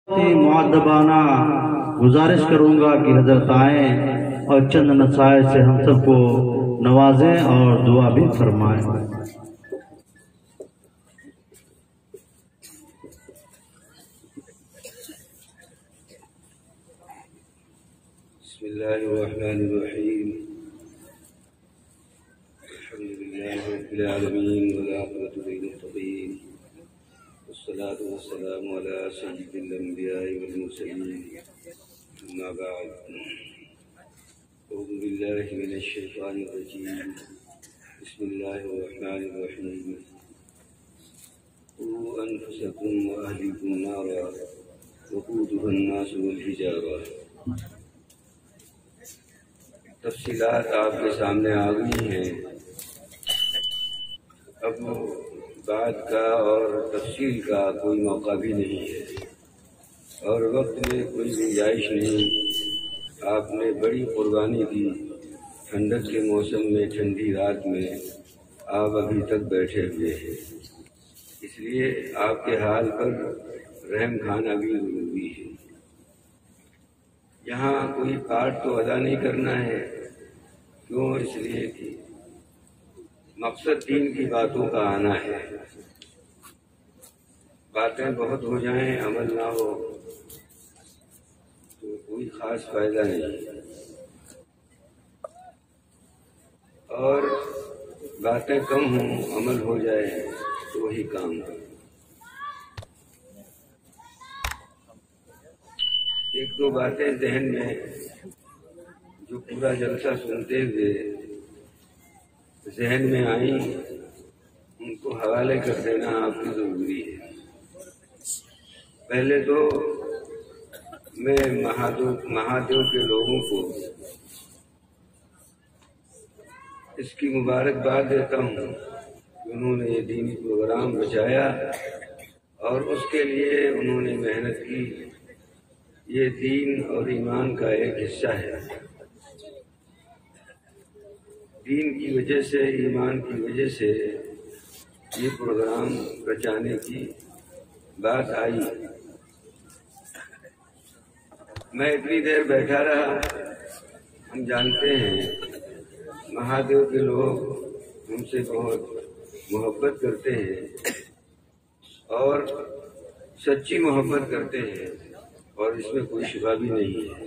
معدبانہ گزارش کروں گا کہ حضرت آئیں اور چند نصائح سے ہم سب کو نوازیں اور دعا بھی فرمائیں۔ بسم اللہ الرحمن الرحیم، الحمد للہ رب العالمین والعاقبۃ للمتقین، والصلاة والسلام علی سید الانبیاء والمرسلین، اما بعد، اعوذ باللہ من الشیطان الرجیم، بسم اللہ الرحمن الرحیم، قوا انفسکم واہلیکم نارا وقودها الناس والحجارہ۔ تفصیلات آپ کے سامنے آ گئی ہیں، اب بات کا اور تفصیل کا کوئی موقع بھی نہیں ہے اور وقت میں کوئی گنجائش نہیں۔ آپ نے بڑی قربانی دی، ٹھنڈک کے موسم میں ٹھنڈی رات میں آپ ابھی تک بیٹھے ہوئے ہیں، اس لیے آپ کے حال پر رحم کھانا بھی ضروری ہے۔ یہاں کوئی پارٹ تو ادا نہیں کرنا ہے، کیوں؟ اس لیے کہ مقصد دین کی باتوں کا آنا ہے۔ باتیں بہت ہو جائیں، عمل نہ ہو تو کوئی خاص فائدہ نہیں، اور باتیں کم ہوں عمل ہو جائے تو وہی کام ہے۔ ایک دو باتیں ذہن میں جو پورا جلسہ سنتے ہوئے ذہن میں آئیں، ان کو حوالے کر دینا آپ کی ضروری ہے۔ پہلے تو میں مہادیو کے لوگوں کو اس کی مبارکباد دیتا ہوں کہ انہوں نے یہ دینی پروگرام بچایا اور اس کے لیے انہوں نے محنت کی۔ یہ دین اور ایمان کا ایک حصہ ہے، دین کی وجہ سے، ایمان کی وجہ سے یہ پروگرام بچانے کی بات آئی۔ میں اتنی دیر بیٹھا رہا، ہم جانتے ہیں مہادیو کے لوگ ہم سے بہت محبت کرتے ہیں اور سچی محبت کرتے ہیں، اور اس میں کوئی شبہ بھی نہیں ہے۔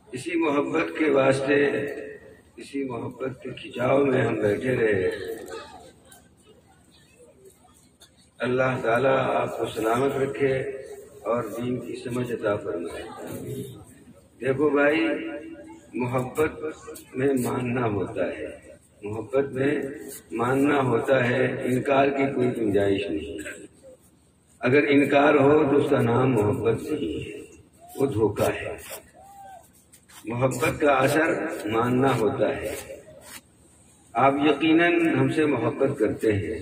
اسی محبت کے واسطے، اسی محبت کے کھچاؤ میں ہم بیٹھے رہے۔ اللہ تعالیٰ آپ کو سلامت رکھے اور دین کی سمجھ عطا فرمائے۔ دیکھو بھائی، محبت میں ماننا ہوتا ہے، محبت میں ماننا ہوتا ہے، انکار کی کوئی گنجائش نہیں۔ اگر انکار ہو تو اس کا نام محبت نہیں ہے، وہ دھوکہ ہے۔ محبت کا اثر ماننا ہوتا ہے۔ آپ یقیناً ہم سے محبت کرتے ہیں،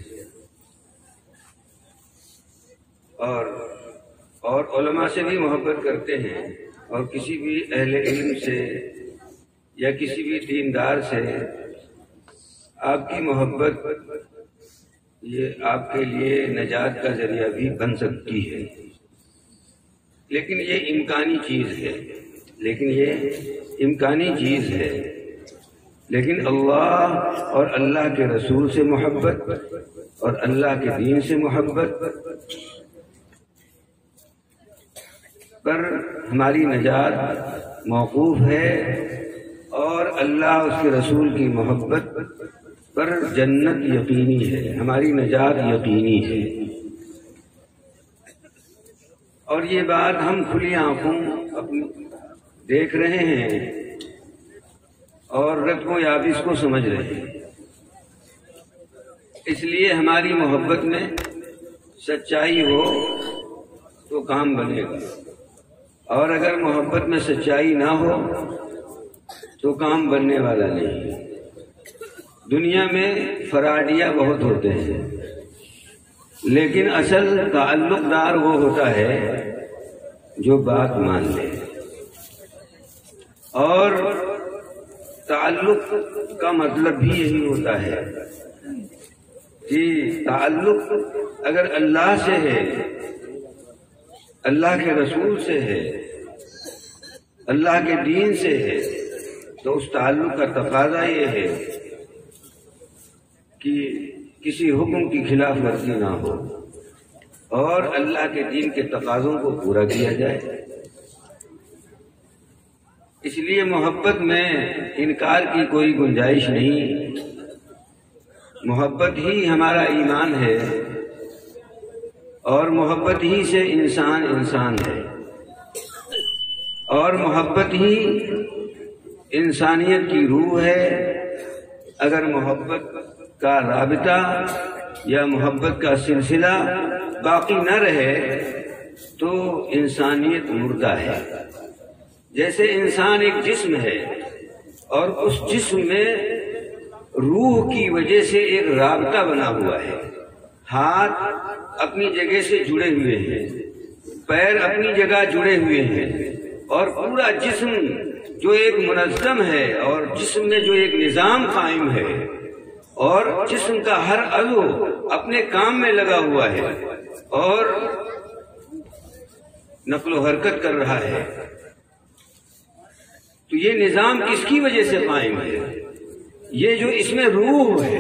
اور علماء سے بھی محبت کرتے ہیں، اور کسی بھی اہل علم سے یا کسی بھی دیندار سے آپ کی محبت یہ آپ کے لیے نجات کا ذریعہ بھی بن سکتی ہے، لیکن یہ امکانی چیز ہے، لیکن اللہ اور اللہ کے رسول سے محبت اور اللہ کے دین سے محبت پر ہماری نجات موقوف ہے، اور اللہ اس کے رسول کی محبت پر جنت یقینی ہے، ہماری نجات یقینی ہے۔ اور یہ بات ہم کھلی آنکھوں اپنی دیکھ رہے ہیں اور رتب و یابس کو سمجھ رہے ہیں۔ اس لیے ہماری محبت میں سچائی ہو تو کام بنے گا، اور اگر محبت میں سچائی نہ ہو تو کام بننے والا نہیں۔ دنیا میں فراڈیاں بہت ہوتے ہیں، لیکن اصل تعلق دار وہ ہوتا ہے جو بات مان لے، اور تعلق کا مطلب بھی یہی ہوتا ہے کہ تعلق اگر اللہ سے ہے اللہ کے رسول سے ہے، اللہ کے دین سے ہے، تو اس تعلق کا تقاضا یہ ہے کہ کسی حکم کی خلاف ورزی نہ ہو اور اللہ کے دین کے تقاضوں کو پورا کیا جائے۔ اس لیے محبت میں انکار کی کوئی گنجائش نہیں۔ محبت ہی ہمارا ایمان ہے اور محبت ہی سے انسان انسان ہے، اور محبت ہی انسانیت کی روح ہے۔ اگر محبت کا رابطہ یا محبت کا سلسلہ باقی نہ رہے تو انسانیت مردہ ہے۔ جیسے انسان ایک جسم ہے اور اس جسم میں روح کی وجہ سے ایک رابطہ بنا ہوا ہے، ہاتھ اپنی جگہ سے جڑے ہوئے ہیں، پیر اپنی جگہ جڑے ہوئے ہیں، اور پورا جسم جو ایک منظم ہے اور جسم میں جو ایک نظام قائم ہے اور جسم کا ہر عضو اپنے کام میں لگا ہوا ہے اور نقل و حرکت کر رہا ہے، تو یہ نظام کس کی وجہ سے قائم ہے؟ یہ جو اس میں روح ہے،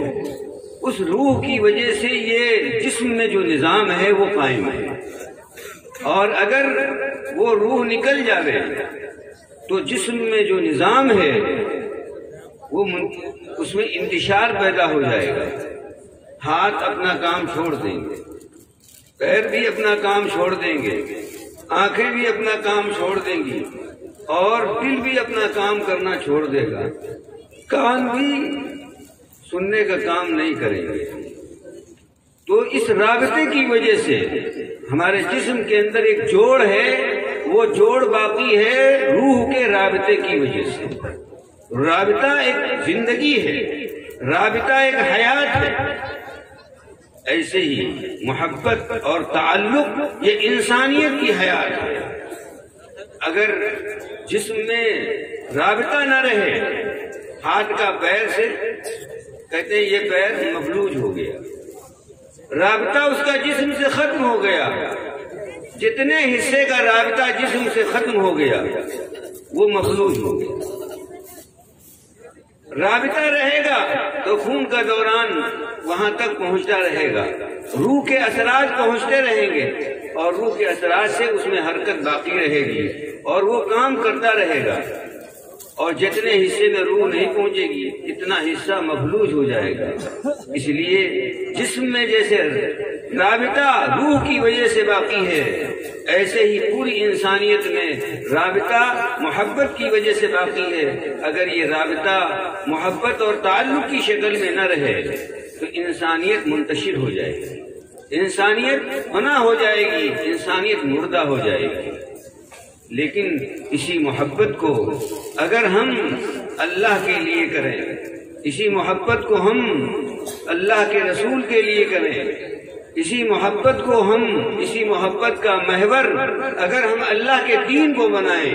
اس روح کی وجہ سے یہ جسم میں جو نظام ہے وہ قائم ہے، اور اگر وہ روح نکل جاوے تو جسم میں جو نظام ہے وہ اس میں انتشار پیدا ہو جائے گا۔ ہاتھ اپنا کام چھوڑ دیں گے، پیر بھی اپنا کام چھوڑ دیں گے، آنکھیں بھی اپنا کام چھوڑ دیں گی، اور دل بھی اپنا کام کرنا چھوڑ دے گا، کان بھی سننے کا کام نہیں کریں گے۔ تو اس رابطے کی وجہ سے ہمارے جسم کے اندر ایک جوڑ ہے، وہ جوڑ باقی ہے روح کے رابطے کی وجہ سے۔ رابطہ ایک زندگی ہے، رابطہ ایک حیات ہے۔ ایسے ہی محبت اور تعلق یہ انسانیت کی حیات ہے۔ اگر جسم میں رابطہ نہ رہے، ہاتھ کا پیر سے کہتے ہیں یہ پیر مفلوج ہو گیا، رابطہ اس کا جسم سے ختم ہو گیا۔ جتنے حصے کا رابطہ جسم سے ختم ہو گیا وہ مفلوج ہو گیا۔ رابطہ رہے گا تو خون کا دوران وہاں تک پہنچتا رہے گا، روح کے اثرات پہنچتے رہیں گے، اور روح کے اثرات سے اس میں حرکت باقی رہے گی اور وہ کام کرتا رہے گا، اور جتنے حصے میں روح نہیں پہنچے گی اتنا حصہ مفلوج ہو جائے گا۔ اس لیے جسم میں جیسے رابطہ روح کی وجہ سے باقی ہے، ایسے ہی پوری انسانیت میں رابطہ محبت کی وجہ سے باقی ہے۔ اگر یہ رابطہ محبت اور تعلق کی شکل میں نہ رہے تو انسانیت منتشر ہو جائے گی، انسانیت فنا ہو جائے گی، انسانیت مردہ ہو جائے گی۔ لیکن اسی محبت کو اگر ہم اللہ کے لیے کریں، اسی محبت کو ہم اللہ کے رسول کے لیے کریں، اسی محبت کو ہم، اسی محبت کا محور اگر ہم اللہ کے دین کو بنائیں۔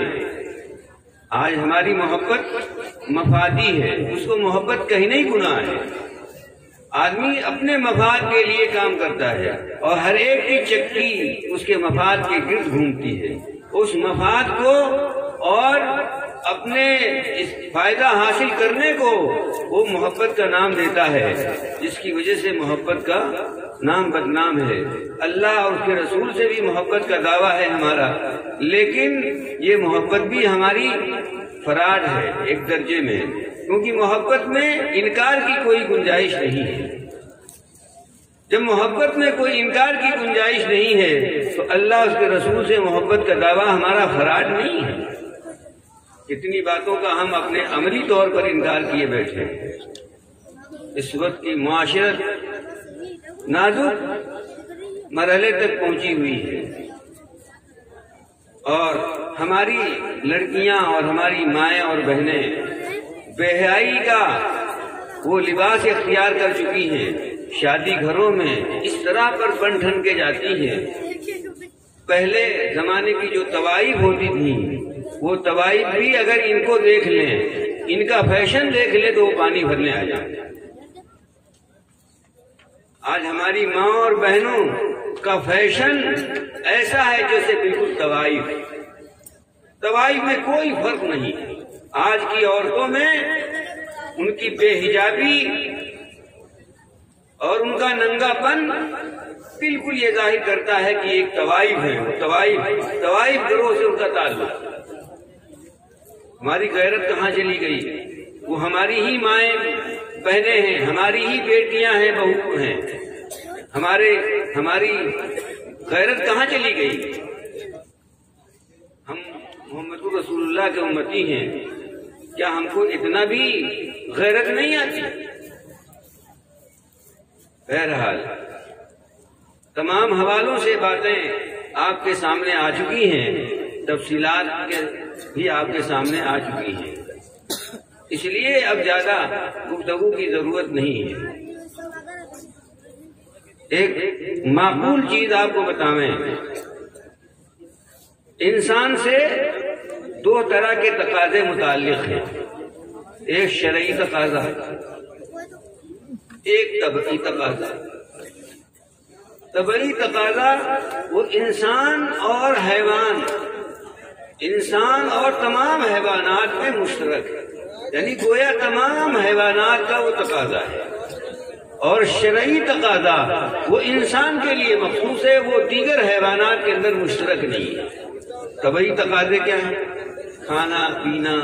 آج ہماری محبت مفادی ہے، اس کو محبت کہیں نہیں گناہ ہے۔ آدمی اپنے مفاد کے لیے کام کرتا ہے اور ہر ایک کی چکی اس کے مفاد کے گرد گھومتی ہے۔ اس مفاد کو اور اپنے فائدہ حاصل کرنے کو وہ محبت کا نام دیتا ہے، جس کی وجہ سے محبت کا نام بدنام ہے۔ اللہ اور اس کے رسول سے بھی محبت کا دعویٰ ہے ہمارا، لیکن یہ محبت بھی ہماری فراڈ ہے ایک درجے میں، کیونکہ محبت میں انکار کی کوئی گنجائش نہیں ہے۔ جب محبت میں کوئی انکار کی گنجائش نہیں ہے تو اللہ اس کے رسول سے محبت کا دعویٰ ہمارا فراڈ نہیں ہے۔ کتنی باتوں کا ہم اپنے عملی طور پر انکار کیے بیٹھے ہیں۔ اس وقت کی معاشرت نازک مرحلے تک پہنچی ہوئی ہے، اور ہماری لڑکیاں اور ہماری مائیں اور بہنیں بے حیائی کا وہ لباس اختیار کر چکی ہیں، شادی گھروں میں اس طرح پر بن ٹھن کے جاتی ہیں۔ پہلے زمانے کی جو طوائف ہوتی تھیں وہ طوائف بھی اگر ان کو دیکھ لیں، ان کا فیشن دیکھ لیں تو وہ پانی بھرنے آ جائیں۔ آج ہماری ماں اور بہنوں کا فیشن ایسا ہے جیسے بالکل طوائف میں کوئی فرق نہیں۔ آج کی عورتوں میں ان کی بے حجابی اور ان کا ننگا پن بالکل یہ ظاہر کرتا ہے کہ ایک طوائف ہے، طوائف گروہ سے ان کا تعلق۔ ہماری غیرت کہاں چلی گئی؟ وہ ہماری ہی مائیں بہنیں ہیں، ہماری ہی بیٹیاں ہیں، بہو ہیں، ہماری غیرت کہاں چلی گئی؟ ہم محمد رسول اللہ کے امتی ہیں، کیا ہم کو اتنا بھی غیرت نہیں آتی؟ بہرحال تمام حوالوں سے باتیں آپ کے سامنے آ چکی ہیں، تفصیلات بھی آپ کے سامنے آ چکی ہیں، اس لیے اب زیادہ گفتگو کی ضرورت نہیں ہے۔ ایک معقول چیز آپ کو بتاویں، انسان سے دو طرح کے تقاضے متعلق ہیں، ایک شرعی تقاضا، ایک طبعی تقاضا۔ طبعی تقاضا وہ انسان اور حیوان، انسان اور تمام حیوانات میں مشترک ہے، یعنی گویا تمام حیوانات کا وہ تقاضا ہے۔ اور شرعی تقاضا وہ انسان کے لیے مخصوص ہے، وہ دیگر حیوانات کے اندر مشترک نہیں ہے۔ طبعی تقاضے کیا ہیں؟ کھانا پینا،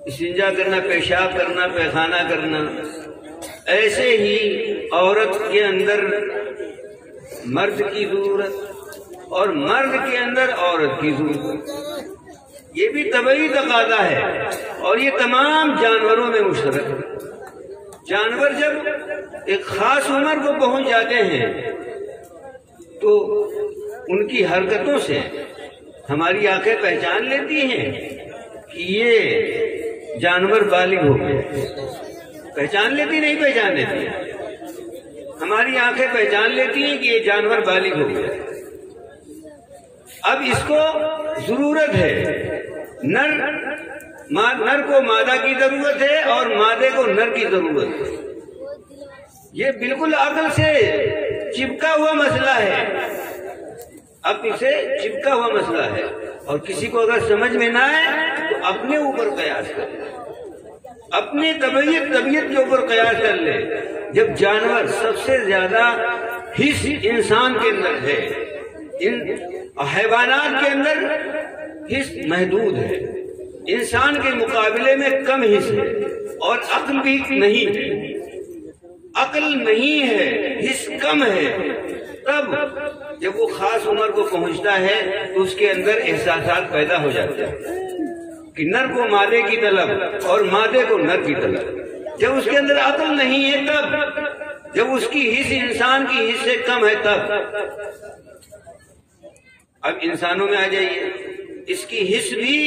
استنجا کرنا، پیشاب کرنا، پیخانہ کرنا۔ ایسے ہی عورت کے اندر مرد کی ضرورت اور مرد کے اندر عورت کی ضرورت، یہ بھی طبعی تقاضا ہے، اور یہ تمام جانوروں میں مشترک ہے۔ جانور جب ایک خاص عمر کو پہنچ جاتے ہیں تو ان کی حرکتوں سے ہماری آنکھیں پہچان لیتی ہیں کہ یہ جانور بالغ ہو گئے۔ پہچان لیتی نہیں پہچان لیتی؟ ہماری آنکھیں پہچان لیتی ہیں کہ یہ جانور بالغ ہو گئے۔ اب اس کو ضرورت ہے، نر کو مادہ کی ضرورت ہے اور مادے کو نر کی ضرورت ہے۔ یہ بالکل عقل سے چپکا ہوا مسئلہ ہے، عقل سے چپکا ہوا مسئلہ ہے، اور کسی کو اگر سمجھ میں نہ آئے تو اپنے اوپر قیاس کر لے، اپنی طبیعت کے اوپر قیاس کر لے۔ جب جانور سب سے زیادہ حص انسان کے اندر ہے، حیوانات کے اندر حص محدود ہے، انسان کے مقابلے میں کم حص ہے، اور عقل بھی نہیں ہے، عقل نہیں ہے، حص کم ہے، تب جب وہ خاص عمر کو پہنچتا ہے تو اس کے اندر احساسات پیدا ہو جاتے ہیں کہ نر کو مادے کی طلب اور مادے کو نر کی طلب۔ جب اس کے اندر عقل نہیں ہے تب، جب اس کی حص انسان کی حص سے کم ہے تب۔ اب انسانوں میں آ جائیے، اس کی حص بھی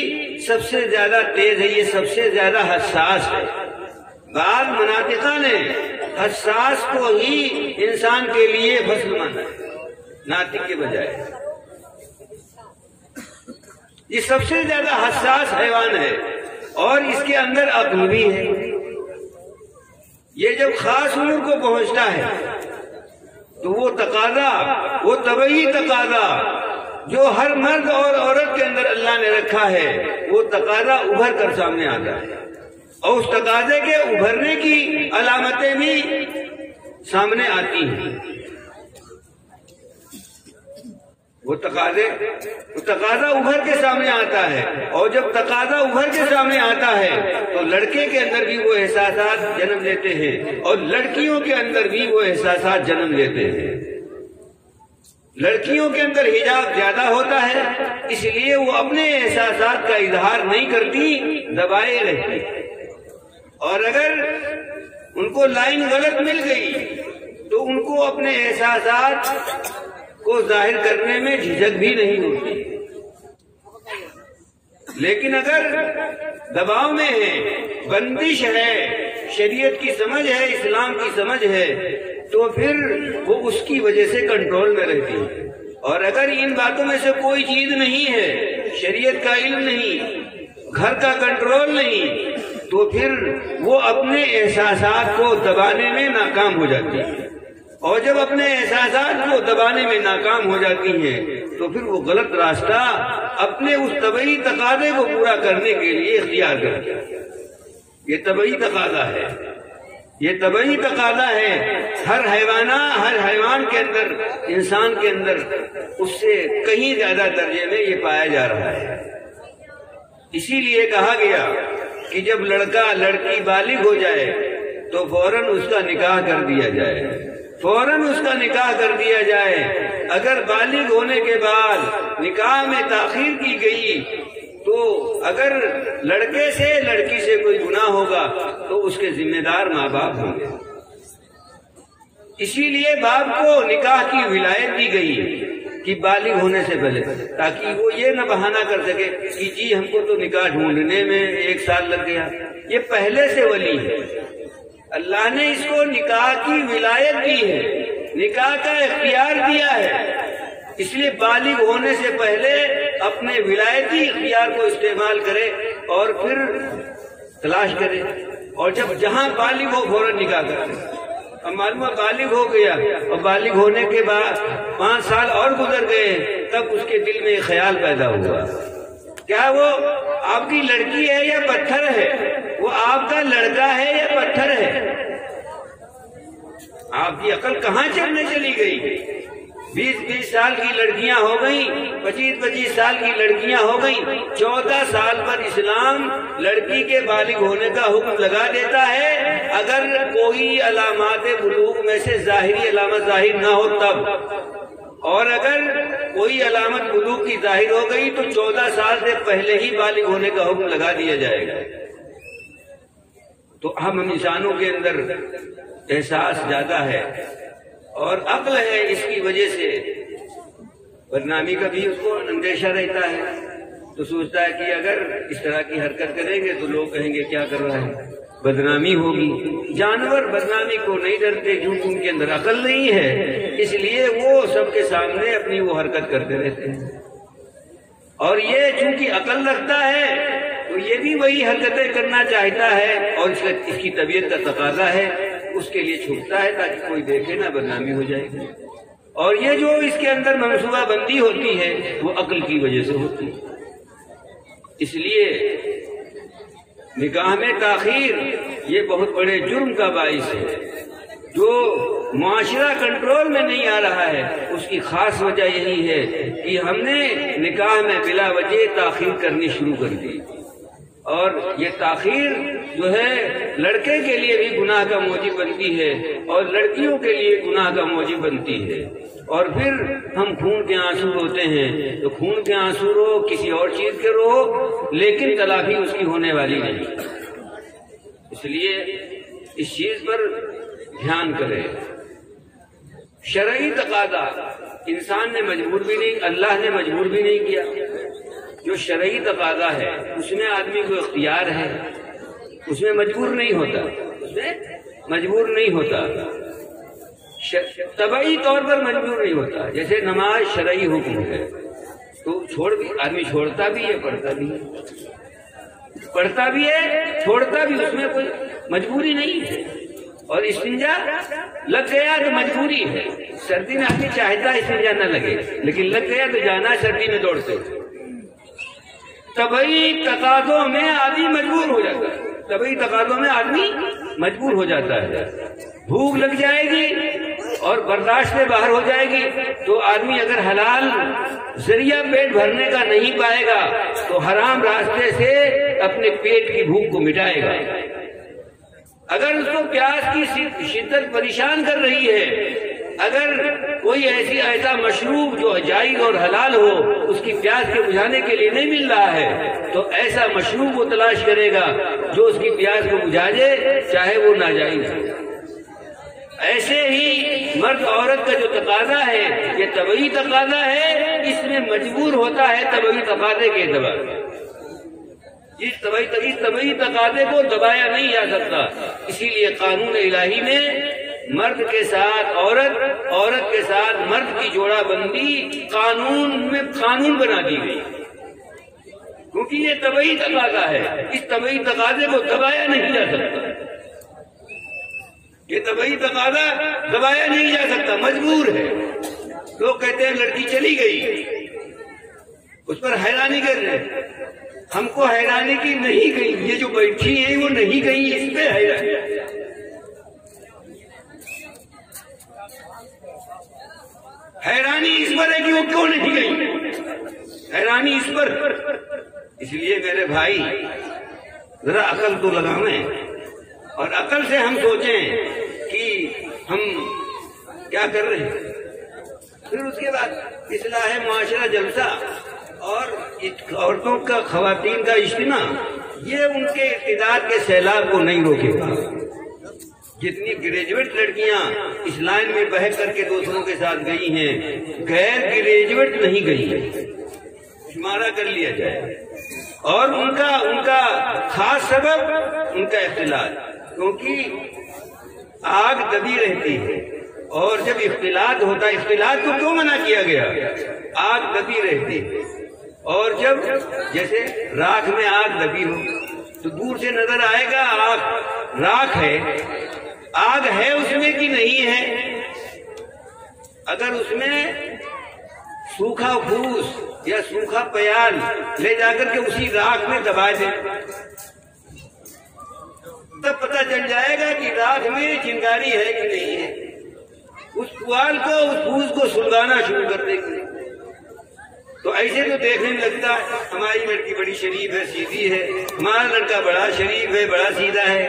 سب سے زیادہ تیز ہے، یہ سب سے زیادہ حساس ہے۔ بعض مناطقہ نے حساس کو ہی انسان کے لیے فصل مانا ہے، ناطق کے بجائے۔ یہ سب سے زیادہ حساس حیوان ہے، اور اس کے اندر عقل بھی ہے۔ یہ جب خاص عمر کو پہنچتا ہے تو وہ تقاضا، وہ طبعی تقاضا جو ہر مرد اور عورت کے اندر اللہ نے رکھا ہے، وہ تقاضا ابھر کر سامنے آتا ہے، اور اس تقاضے کے ابھرنے کی علامتیں بھی سامنے آتی ہیں۔ وہ تقاضا ابھر کے سامنے آتا ہے، اور جب تقاضا ابھر کے سامنے آتا ہے تو لڑکے کے اندر بھی وہ احساسات جنم لیتے ہیں، اور لڑکیوں کے اندر بھی وہ احساسات جنم لیتے ہیں۔ لڑکیوں کے اندر حجاب زیادہ ہوتا ہے، اس لیے وہ اپنے احساسات کا اظہار نہیں کرتی، دبائے رہتی، اور اگر ان کو لائن غلط مل گئی تو ان کو اپنے احساسات کو ظاہر کرنے میں جھجک بھی نہیں ہوتی۔ لیکن اگر دباؤ میں ہے، بندش ہے، شریعت کی سمجھ ہے، اسلام کی سمجھ ہے، تو پھر وہ اس کی وجہ سے کنٹرول میں رہتی ہے۔ اور اگر ان باتوں میں سے کوئی چیز نہیں ہے، شریعت کا علم نہیں، گھر کا کنٹرول نہیں، تو پھر وہ اپنے احساسات کو دبانے میں ناکام ہو جاتی ہے، اور جب اپنے احساسات کو دبانے میں ناکام ہو جاتی ہیں تو پھر وہ غلط راستہ اپنے اس طبعی تقاضے کو پورا کرنے کے لیے اختیار کرتی ہے۔ یہ طبعی تقاضا ہے، یہ طبعی تقاضا ہے۔ ہر حیوان کے اندر، انسان کے اندر اس سے کہیں زیادہ درجے میں یہ پایا جا رہا ہے۔ اسی لیے کہا گیا کہ جب لڑکا لڑکی بالغ ہو جائے تو فوراً اس کا نکاح کر دیا جائے، فوراً اس کا نکاح کر دیا جائے۔ اگر بالغ ہونے کے بعد نکاح میں تاخیر کی گئی تو اگر لڑکے سے لڑکی سے کوئی گناہ ہوگا تو اس کے ذمہ دار ماں باپ ہوں گے۔ اسی لیے باپ کو نکاح کی ولایت دی گئی کہ بالغ ہونے سے پہلے، تاکہ وہ یہ نہ بہانہ کر سکے کہ جی ہم کو تو نکاح ڈھونڈنے میں 1 سال لگ گیا۔ یہ پہلے سے ولی ہے، اللہ نے اس کو نکاح کی ولایت دی ہے، نکاح کا اختیار دیا ہے۔ اس لیے بالغ ہونے سے پہلے اپنے ولایتی اختیار کو استعمال کرے اور پھر تلاش کرے، اور جب جہاں بالغ ہو فوراً نکاح کرے۔ اب معلوم بالغ ہو گیا اور بالغ ہونے کے بعد 5 سال اور گزر گئے، تب اس کے دل میں ایک خیال پیدا ہوا، کیا وہ آپ کی لڑکی ہے یا پتھر ہے؟ وہ آپ کا لڑکا ہے یا پتھر ہے؟ آپ کی عقل کہاں چلنے چلی گئی؟ 20 سال کی لڑکیاں ہو گئیں، 25 سال کی لڑکیاں ہو گئیں۔ 14 سال پر اسلام لڑکی کے بالغ ہونے کا حکم لگا دیتا ہے، اگر کوئی علامات بلوغ میں سے ظاہری علامت ظاہر نہ ہو تب، اور اگر کوئی علامت بلوغ کی ظاہر ہو گئی تو 14 سال سے پہلے ہی بالغ ہونے کا حکم لگا دیا جائے گا۔ تو ہم انسانوں کے اندر احساس زیادہ ہے اور عقل ہے، اس کی وجہ سے بدنامی کا بھی اس کو اندیشہ رہتا ہے، تو سوچتا ہے کہ اگر اس طرح کی حرکت کریں گے تو لوگ کہیں گے کیا کر رہا ہے، بدنامی ہوگی۔ جانور بدنامی کو نہیں ڈرتے کیونکہ ان کے اندر عقل نہیں ہے، اس لیے وہ سب کے سامنے اپنی وہ حرکت کرتے رہتے ہیں، اور یہ چونکہ عقل رکھتا ہے تو یہ بھی وہی حرکتیں کرنا چاہتا ہے، اور اس کی طبیعت کا تقاضا ہے، اس کے لیے چھپتا ہے تاکہ کوئی دیکھے نہ، بدنامی ہو جائے گی۔ اور یہ جو اس کے اندر منصوبہ بندی ہوتی ہے وہ عقل کی وجہ سے ہوتی ہے۔ اس لیے نکاح میں تاخیر یہ بہت بڑے جرم کا باعث ہے، جو معاشرہ کنٹرول میں نہیں آ رہا ہے۔ اس کی خاص وجہ یہی ہے کہ ہم نے نکاح میں بلا وجہ تاخیر کرنی شروع کر دی، اور یہ تاخیر جو ہے لڑکے کے لیے بھی گناہ کا موجب بنتی ہے اور لڑکیوں کے لیے گناہ کا موجب بنتی ہے۔ اور پھر ہم خون کے آنسو روتے ہیں، تو خون کے آنسو رو، کسی اور چیز کے رو، لیکن تلافی اس کی ہونے والی نہیں۔ اس لیے اس چیز پر دھیان کرے۔ شرعی تقاضا انسان نے مجبور بھی نہیں، اللہ نے مجبور بھی نہیں کیا۔ جو شرعی تقاضا ہے اس میں آدمی کو اختیار ہے، اس میں مجبور نہیں ہوتا، اس میں مجبور نہیں ہوتا، طبعی طور پر مجبور نہیں ہوتا۔ جیسے نماز شرعی حکم ہے تو آدمی چھوڑتا بھی ہے، پڑھتا بھی ہے، پڑھتا بھی ہے، چھوڑتا بھی، اس میں کوئی مجبوری نہیں ہے۔ اور استنجا لگ گیا تو مجبوری ہے، سردی میں آدمی چاہتا ہے استنجا نہ لگے، لیکن لگ گیا تو جانا، سردی میں دوڑتے۔ طبعی تقاضوں میں آدمی مجبور ہو جاتا ہے، طبعی تقاضوں میں آدمی مجبور ہو جاتا ہے۔ بھوک لگ جائے گی اور برداشت سے باہر ہو جائے گی تو آدمی اگر حلال ذریعہ پیٹ بھرنے کا نہیں پائے گا تو حرام راستے سے اپنے پیٹ کی بھوک کو مٹائے گا۔ اگر اس کو پیاس کی شدت پریشان کر رہی ہے، اگر کوئی ایسا مشروب جو جائز اور حلال ہو اس کی پیاس کے بجھانے کے لیے نہیں مل رہا ہے تو ایسا مشروب وہ تلاش کرے گا جو اس کی پیاس کو بجھا دے، چاہے وہ ناجائز ہو۔ ایسے ہی مرد عورت کا جو تقاضا ہے یہ طبعی تقاضا ہے، اس میں مجبور ہوتا ہے طبعی تقاضے کے اعتبار سے۔ اس طبعی تقاضے کو دبایا نہیں جا سکتا، اسی لیے قانون الہی میں مرد کے ساتھ عورت، عورت کے ساتھ مرد کی جوڑا بندی قانون بنا دی گئی، کیونکہ یہ طبعی تقاضا ہے، اس طبعی تقاضے کو دبایا نہیں جا سکتا۔ کہ طبعی تقاضا دبایا نہیں جا سکتا، مجبور ہے۔ لوگ کہتے ہیں لڑکی چلی گئی، اس پر حیرانی کر رہے، ہم کو حیرانی کی نہیں گئی، یہ جو بیٹھی ہیں وہ نہیں گئی، اس پہ حیرانی۔ حیرانی اس پر ہے کہ وہ کیوں نہیں گئی، حیرانی اس پر۔ اس لیے میرے بھائی ذرا عقل تو لگائیں اور عقل سے ہم سوچیں کہ ہم کیا کر رہے ہیں۔ پھر اس کے بعد اصلاح معاشرہ جلسہ اور عورتوں کا، خواتین کا اجتماع، یہ ان کے اقتدار کے سیلاب کو نہیں روکے گا۔ جتنی گریجویٹ لڑکیاں اس لائن میں بہہ کر کے دوسروں کے ساتھ گئی ہیں، غیر گریجویٹ نہیں گئی ہیں، شمارہ کر لیا جائے۔ اور ان کا خاص سبب ان کا اختلاط، کیونکہ آگ دبی رہتی ہے، اور جب اختلاط ہوتا ہے، اختلاط کو کیوں منع کیا گیا؟ آگ دبی رہتی ہے، اور جب جیسے راکھ میں آگ دبی ہو تو دور سے نظر آئے گا آگ راکھ ہے، آگ ہے اس میں کہ نہیں ہے۔ اگر اس میں سوکھا پھوس یا سوکھا پیال لے جا کر کے اسی راکھ میں دبا دیں، تب پتہ چل جائے گا کہ راکھ میں چنگاری ہے کہ نہیں ہے۔ اس پوال کو، اس پھوس کو سلگانا شروع کر دیں گے۔ تو ایسے تو دیکھنے میں لگتا ہے ہماری لڑکی بڑی شریف ہے، سیدھی ہے، ہمارا لڑکا بڑا شریف ہے، بڑا سیدھا ہے۔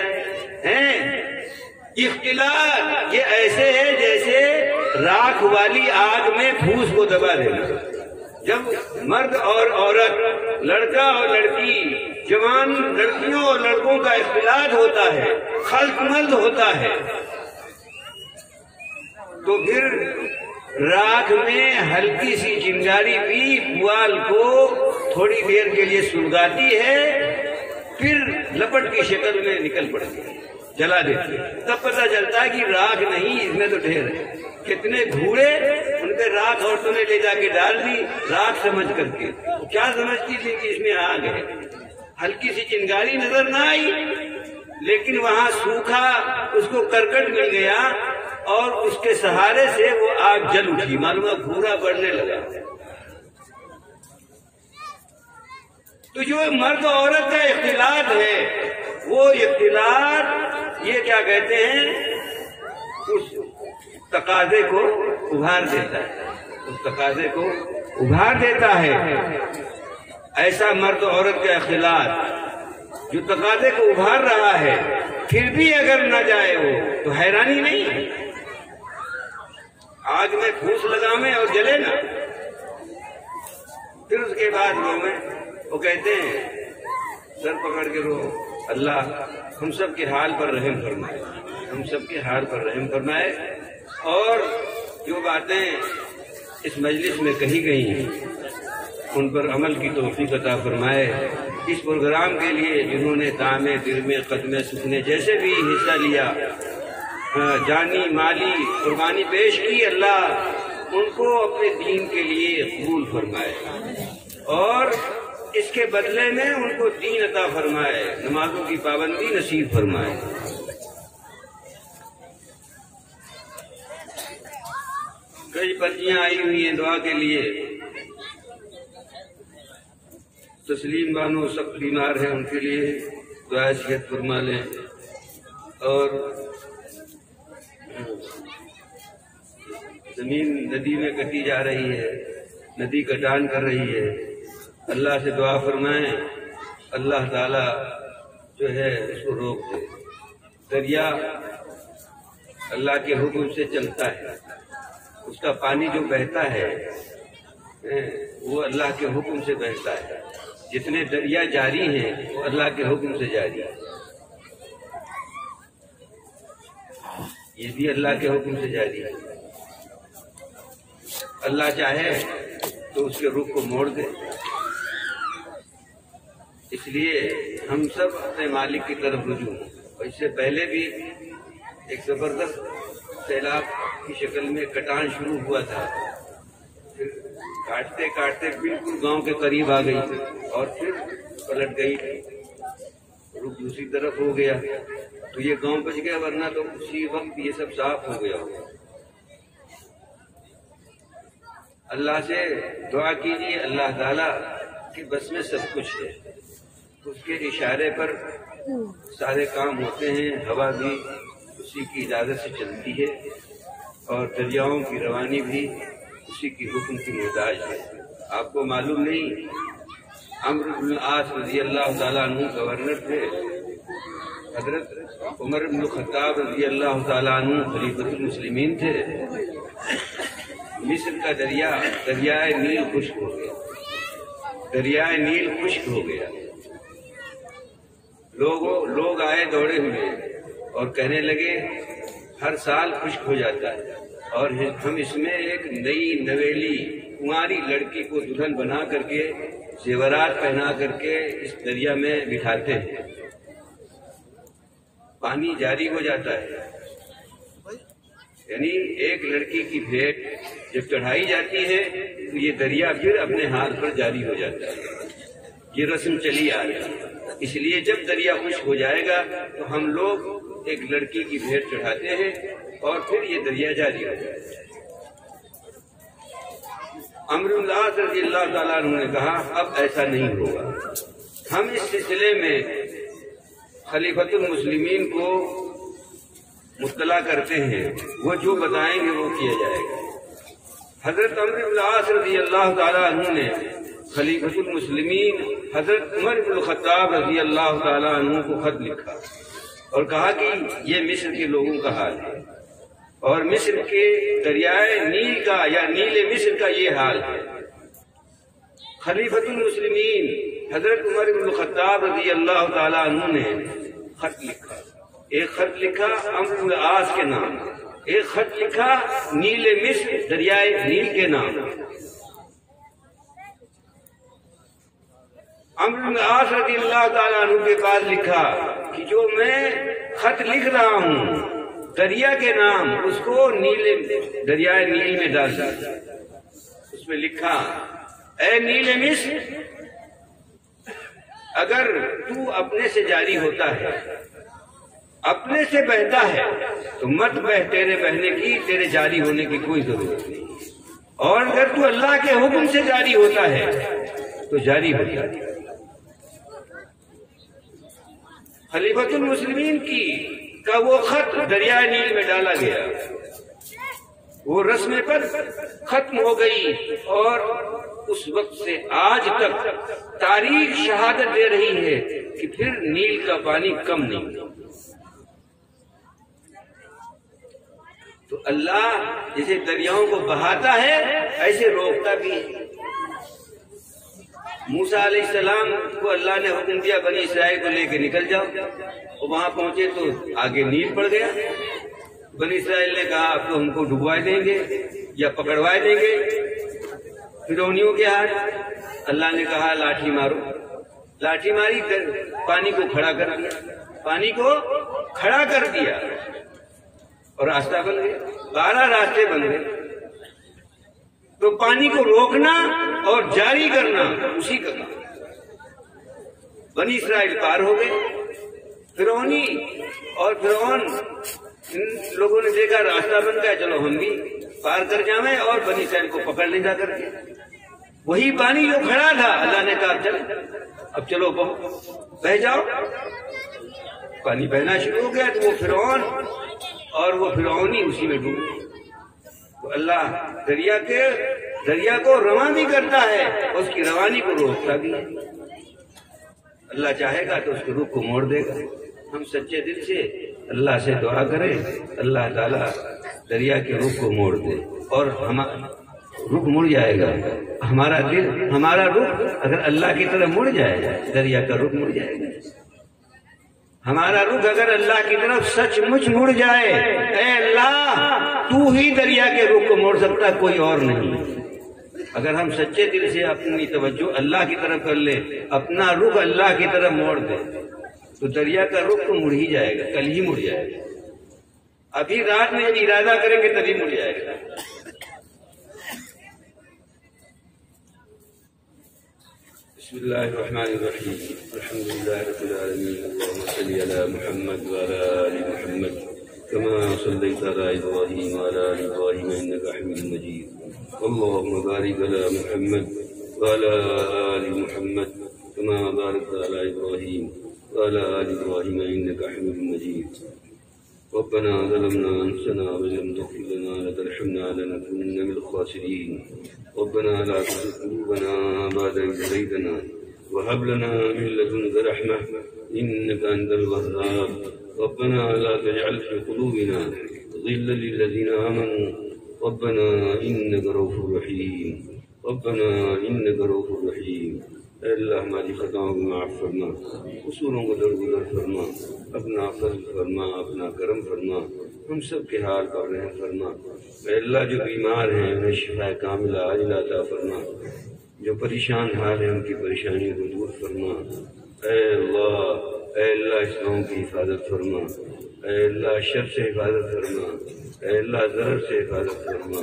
اختلاط یہ ایسے ہے جیسے راکھ والی آگ میں پھوس کو دبا دینا۔ جب مرد اور عورت، لڑکا اور لڑکی، جوان لڑکیوں اور لڑکوں کا اختلاط ہوتا ہے، خلط ملط ہوتا ہے، تو پھر راکھ میں ہلکی سی چنگاری بھی پوال کو تھوڑی دیر کے لیے سلگاتی ہے، پھر لپٹ کی شکل میں نکل پڑتی ہے، جلا دیتی ہے۔ تب پتہ چلتا ہے کہ راکھ نہیں، اس میں تو ڈھیر ہے۔ کتنے گھوڑے ان پہ راکھ عورتوں نے لے جا کے ڈال دی، راکھ سمجھ کر کے۔ کیا سمجھتی تھی کہ اس میں آگ ہے؟ ہلکی سی چنگاری نظر نہ آئی، لیکن وہاں سوکھا اس کو کرکٹ مل گیا، اور اس کے سہارے سے وہ آگ جل اٹھی، معلوم ہے بھورا بڑھنے لگا۔ تو جو مرد و عورت کا اختلاط ہے، وہ اختلاط یہ کیا کہتے ہیں، اس تقاضے کو ابھار دیتا ہے، اس تقاضے کو ابھار دیتا ہے۔ ایسا مرد و عورت کا اختلاط جو تقاضے کو ابھار رہا ہے، پھر بھی اگر نہ جائے وہ تو حیرانی نہیں ہے۔ آگ میں پھوس لگامیں اور جلے نا۔ پھر اس کے بعد وہ کہتے ہیں سر پکڑ کے رو، اللہ ہم سب کے حال پر رحم فرمائے، ہم سب کے حال پر رحم فرمائے، اور جو باتیں اس مجلس میں کہی گئی ہیں ان پر عمل کی توفیق عطا فرمائے۔ اس پروگرام کے لیے جنہوں نے دامے، درمے، قدمے، سکھنے جیسے بھی حصہ لیا، جانی مالی قربانی پیش کی، اللہ ان کو اپنے دین کے لیے قبول فرمائے، اور اس کے بدلے میں ان کو دین عطا فرمائے، نمازوں کی پابندی نصیب فرمائے۔ کئی پرچیاں آئی ہوئی ہیں دعا کے لیے۔ تسلیم بانو سب بیمار ہیں، ان کے لیے دعا صحت فرما لیں، اور زمین ندی میں کٹی جا رہی ہے، ندی کٹان کر رہی ہے، اللہ سے دعا فرمائیں اللہ تعالیٰ جو ہے اس کو روک دے۔ دریا اللہ کے حکم سے چلتا ہے، اس کا پانی جو بہتا ہے وہ اللہ کے حکم سے بہتا ہے۔ جتنے دریا جاری ہیں وہ اللہ کے حکم سے جاری ہے، یہ بھی اللہ کے حکم سے جاری ہے۔ اللہ چاہے تو اس کے رخ کو موڑ دے۔ اس لیے ہم سب اپنے مالک کی طرف رجوع ہیں۔ اور اس سے پہلے بھی ایک زبردست سیلاب کی شکل میں کٹان شروع ہوا تھا، پھر کاٹتے کاٹتے بالکل گاؤں کے قریب آ گئی تھی، اور پھر پلٹ گئی تھی، رخ دوسری طرف ہو گیا۔ تو یہ گاؤں بچ گیا، ورنہ تو اسی وقت یہ سب صاف ہو گیا ہوگا۔ اللہ سے دعا کیجیے، اللہ تعالیٰ کے بس میں سب کچھ ہے، اس کے اشارے پر سارے کام ہوتے ہیں، ہوا بھی اسی کی اجازت سے چلتی ہے، اور دریاؤں کی روانی بھی اسی کی حکم کی محتاج ہے۔ آپ کو معلوم نہیں، عمرو بن العاص رضی اللہ تعالیٰ عنہ گورنر تھے، حضرت عمر بن الخطاب رضی اللہ تعالیٰ عنہ خلیفۃ المسلمین تھے۔ مصر کا دریائے نیل خشک ہو گیا، دریائے نیل خشک ہو گیا۔ لوگ آئے دوڑے ہوئے اور کہنے لگے ہر سال خشک ہو جاتا ہے، اور ہم اس میں ایک نئی نویلی کنواری لڑکی کو دلہن بنا کر کے زیورات پہنا کر کے اس دریا میں بٹھاتے ہیں، پانی جاری ہو جاتا ہے۔ یعنی ایک لڑکی کی بھیٹ جب چڑھائی جاتی ہے تو یہ دریا پھر اپنے ہاتھ پر جاری ہو جاتا ہے۔ یہ رسم چلی آ رہی ہے۔ اس لیے جب دریا خشک ہو جائے گا تو ہم لوگ ایک لڑکی کی بھیٹ چڑھاتے ہیں اور پھر یہ دریا جاری ہو جائے گا۔ عمرو بن العاص رضی اللہ تعالیٰ عنہ نے کہا اب ایسا نہیں ہوگا، ہم اس سلسلے میں خلیفۃ المسلمین کو مطلع کرتے ہیں، وہ جو بتائیں گے وہ کیا جائے گا۔ حضرت عمرو بن العاص رضی اللہ تعالیٰ عنہ نے خلیفۃ المسلمین حضرت عمر بن الخطاب رضی اللہ تعالیٰ عنہ کو خط لکھا اور کہا کہ یہ مصر کے لوگوں کا حال ہے، اور مصر کے دریائے نیل کا یا نیل مصر کا یہ حال ہے۔ خلیفۃ المسلمین حضرت عمر بن الخطاب رضی اللہ تعالیٰ عنہ نے خط لکھا، ایک خط لکھا عمرو بن العاص کے نام، ایک خط لکھا نیل مصر دریائے نیل کے نام۔ عمرو بن العاص رضی اللہ تعالیٰ عنہ کے پاس لکھا کہ جو میں خط لکھ رہا ہوں دریا کے نام، اس کو دریائے نیل میں ڈال دیا۔ اس میں لکھا اے نیل مصر، اگر تو اپنے سے جاری ہوتا ہے، اپنے سے بہتا ہے تو مت بہ، تیرے بہنے کی، تیرے جاری ہونے کی کوئی ضرورت نہیں، اور اگر تو اللہ کے حکم سے جاری ہوتا ہے تو جاری ہوتا ہے۔ خلیفۃ المسلمین کا وہ خط دریائے نیل میں ڈالا گیا، وہ رسم پر ختم ہو گئی، اور اس وقت سے آج تک تاریخ شہادت دے رہی ہے کہ پھر نیل کا پانی کم نہیں۔ تو اللہ جیسے دریاؤں کو بہاتا ہے ایسے روکتا بھی ہے۔ موسیٰ علیہ السلام کو اللہ نے حکم دیا بنی اسرائیل کو لے کے نکل جاؤ، اور وہاں پہنچے تو آگے نیل پڑ گیا۔ بنی اسرائیل نے کہا اب تو ہم کو ڈبوائے دیں گے یا پکڑوائے دیں گے۔ فرعونیوں کے ہاتھ اللہ نے کہا لاٹھی مارو، لاٹھی ماری، پانی کو کھڑا کر دیا، پانی کو کھڑا کر دیا اور راستہ بن گیا، 12 راستے بن گئے۔ تو پانی کو روکنا اور جاری کرنا اسی کا کام۔ بنی اسرائیل پار ہو گئے، فرعونی اور فرعون ان لوگوں نے دیکھا راستہ بن گیا، چلو ہم بھی پار کر جائیں، اور بنی اسرائیل کو پکڑ لے جا کر کے۔ وہی پانی جو کھڑا تھا اللہ نے کہا چل اب چلو بہ جاؤ، پانی بہنا شروع ہو گیا، تو وہ فرعون اور وہ فرعونی اسی میں ڈوب گئے۔ تو اللہ دریا کو رواں بھی کرتا ہے اور اس کی روانی کو روکتا بھی ہے۔ اللہ چاہے گا تو اس کے رخ کو موڑ دے گا۔ ہم سچے دل سے اللہ سے دعا کریں، اللہ تعالیٰ دریا کے رخ کو موڑ دے، اور رخ مڑ جائے گا۔ ہمارا دل، ہمارا رخ اگر اللہ کی طرف مڑ جائے دریا کا رخ مڑ جائے گا۔ ہمارا رخ اگر اللہ کی طرف سچ مچ مڑ جائے، اے اللہ تو ہی دریا کے رخ کو موڑ سکتا، کوئی اور نہیں۔ اگر ہم سچے دل سے اپنی توجہ اللہ کی طرف کر لیں، اپنا رخ اللہ کی طرف موڑ دیں، تو دریا کا رخ تو مڑ ہی جائے گا، کل ہی مڑ جائے گا۔ ابھی رات میں ارادہ کریں گے تبھی مڑ جائے گا۔ بسم بسم الله الرحمن الرحيم الحمد لله رب العالمين اللهم صل على محمد وعلى آل محمد كما صليت على إبراهيم وعلى آل إبراهيم إنك حميد مجيد اللهم بارك على محمد وعلى آل محمد كما باركت على إبراهيم وعلى آل إبراهيم إنك حميد مجيد ربنا ظلمنا أنفسنا وإن لم تغفر لنا وترحمنا لنكونن من الخاسرين ربنا لا تزغ قلوبنا بعد إذ هديتنا وهب لنا من لدنك رحمة إنك أنت الوهاب ربنا لا تجعل في قلوبنا غلا للذين آمنوا ربنا إنك رؤوف رحيم ربنا إنك رؤوف رحيم اے اللہ ہماری خطاؤں کو معاف فرما، قصوروں کو درگزر فرما، اپنا فضل فرما، اپنا کرم فرما، ہم سب کے حال پر رحم فرما۔ اے اللہ جو بیمار ہیں انہیں شفا کاملہ عاجلہ عطا فرما، جو پریشان حال ہیں ان کی پریشانیوں کو دور فرما۔ اے اللہ اس قوم کی حفاظت فرما، اے اللہ شر سے حفاظت فرما، اے اللہ ضرر سے حفاظت فرما،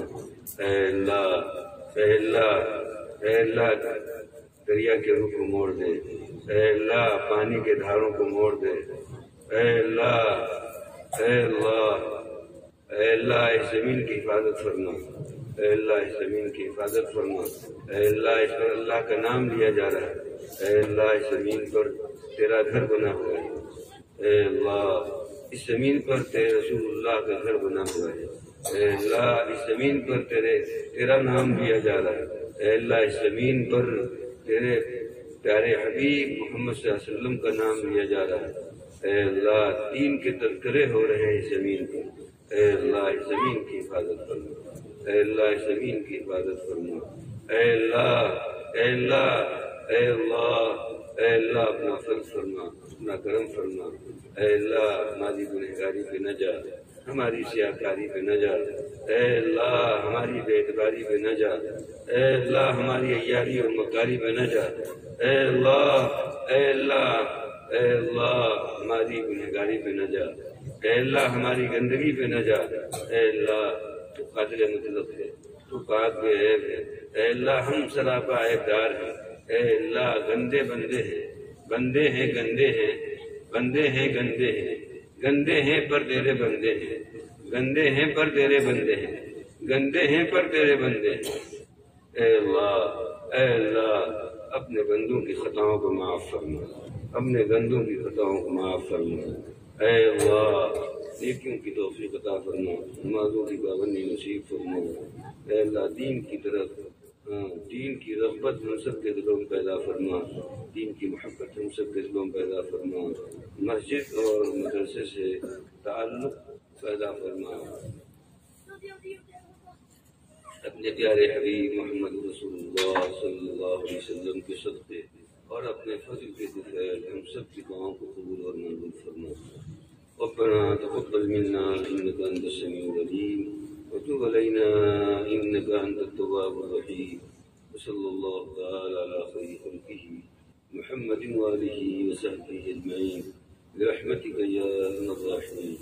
اے اللہ دریا کے رخ کو موڑ دے، اے اللہ پانی کے دھاروں کو موڑ دے، اے اللہ اس زمین کی حفاظت فرما، اے اللہ اس زمین کی حفاظت فرما، اے اللہ اس پر اللہ کا نام لیا جا رہا ہے، اے اللہ اس زمین پر تیرا گھر بنا ہوا ہے، اے اللہ اس زمین پر تیرے رسول اللہ کا گھر بنا ہوا ہے، اے اللہ اس زمین پر تیرا نام لیا جا رہا ہے، اے اللہ اس زمین پر تیرے پیارے حبیب محمد صلی اللہ علیہ وسلم کا نام لیا جا رہا ہے، اے اللہ دین کے تذکرے ہو رہے ہیں اس زمین پر، اے اللہ اس زمین کی حفاظت فرما، اے اللہ اس زمین کی حفاظت فرما، اے اللہ اپنا فضل فرما، اپنا کرم فرما، اے اللہ ہماری گنہگاری پہ نہ جا، ہماری سیاکاری پہ نہ جا، اے اللہ ہماری بے اعتباری پہ نہ جا، اے اللہ ہماری عیاری اور مکاری پہ نہ جا، اے اللہ ہماری گنہگاری پہ نہ جا، اے اللہ ہماری گندگی پہ نہ جا، اے اللہ تو قاتل مطلق ہے، تو پاک بے عیب ہے، اے اللہ ہم سراپا عیب دار ہیں، اے اللہ گندے بندے ہیں، گندے ہیں گندے ہیں پر تیرے بندے ہیں، گندے ہیں پر تیرے بندے ہیں، گندے ہیں پر تیرے بندے ہیں، اے اللہ اپنے بندوں کی خطاؤں کو معاف فرما، اپنے بندوں کی خطاؤں کو معاف فرما، اے اللہ نیکیوں کی توفیق عطا فرما، نمازوں کی پابندی نصیب فرما، اے اللہ دین کی رغبت ہم سب کے دلوں میں پیدا فرما، دین کی محبت ہم سب کے دلوں میں پیدا فرما، مسجد اور مدرسے سے تعلق پیدا فرما، اپنے پیارے حبیب محمد رسول اللہ صلی اللہ علیہ وسلم کے صدقے اور اپنے فضل کے دفعل ہم سب کی دعاؤں کو قبول اور منظور فرما۔ ربنا تقبل منا انك انت السميع العليم وتب علينا انك انت التواب الرحيم وصلى الله تعالى على خير خلقه محمد وآله وصحبه اجمعين برحمتك يا ارحم الراحمين۔